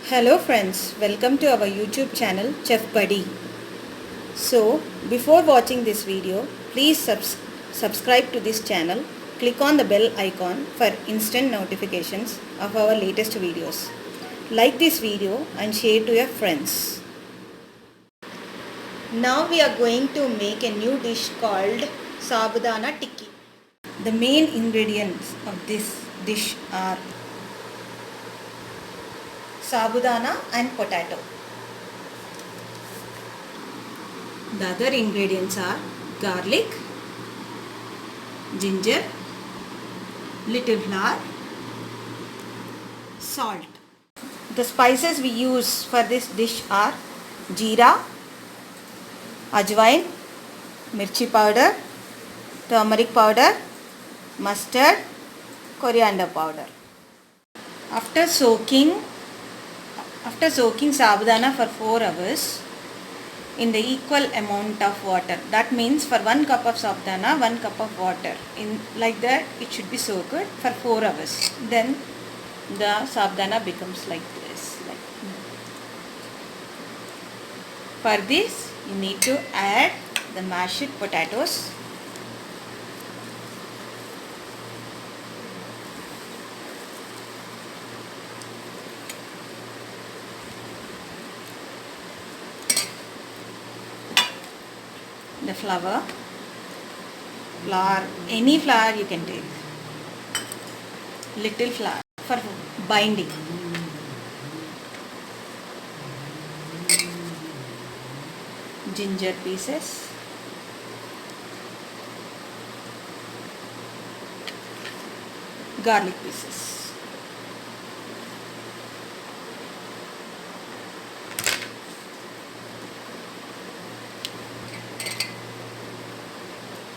Hello friends, welcome to our YouTube channel Chef Buddy. So, before watching this video, please subscribe to this channel. Click on the bell icon for instant notifications of our latest videos. Like this video and share to your friends. Now we are going to make a new dish called Sabudhana Tikki. The main ingredients of this dish are sabudana and potato. The other ingredients are garlic, ginger, little flour, salt. The spices we use for this dish are jeera, ajwain, mirchi powder, turmeric powder, mustard, coriander powder. After soaking sabudana for 4 hours in the equal amount of water. That means for 1 cup of sabudana, 1 cup of water. Like that it should be soaked for 4 hours. Then the sabudana becomes like this. For this you need to add the mashed potatoes. The flour, any flour you can take, little flour for binding, ginger pieces, garlic pieces,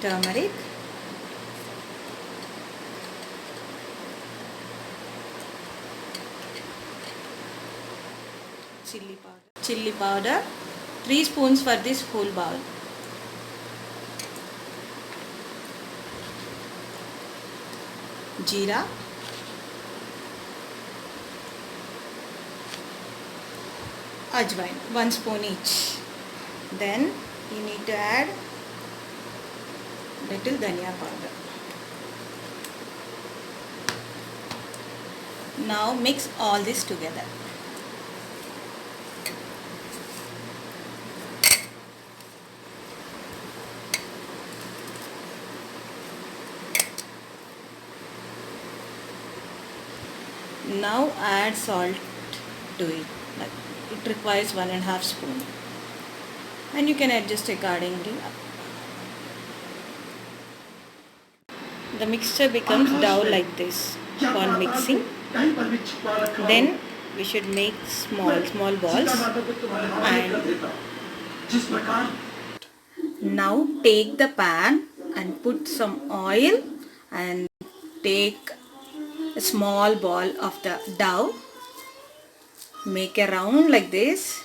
turmeric, chilli powder, 3 spoons for this whole bowl, jeera, ajwain, 1 spoon each. Then you need to add little dhania powder. Now mix all this together. Now add salt to it. It requires 1.5 spoon, and you can adjust accordingly. The mixture becomes dough like this upon mixing. Then we should make small balls, and now take the pan and put some oil and take a small ball of the dough, make a round like this,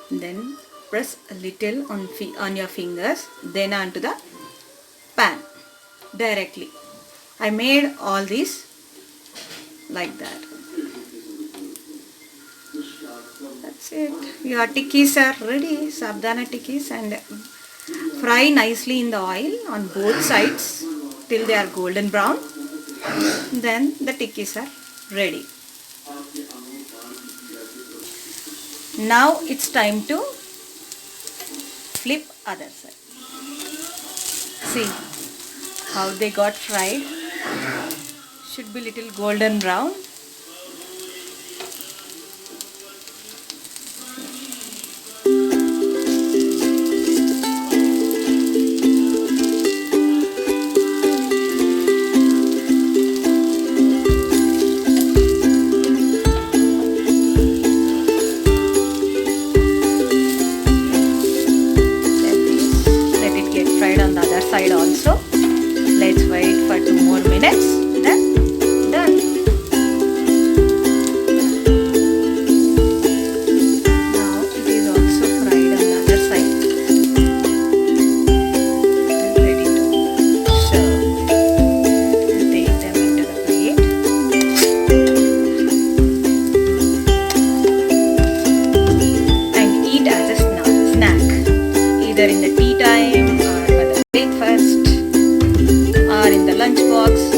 then press a little on your fingers, then onto the pan directly. I made all these like that. That's it. Your tikkis are ready, sabudana tikkis, and fry nicely in the oil on both sides till they are golden brown. Then the tikkis are ready. Now it's time to flip other side. See how they got fried. Should be little golden brown. Let it get fried on the other side also. Let's wait for 2 more minutes. Then done. either in the tea time or for the breakfast or in the lunch box.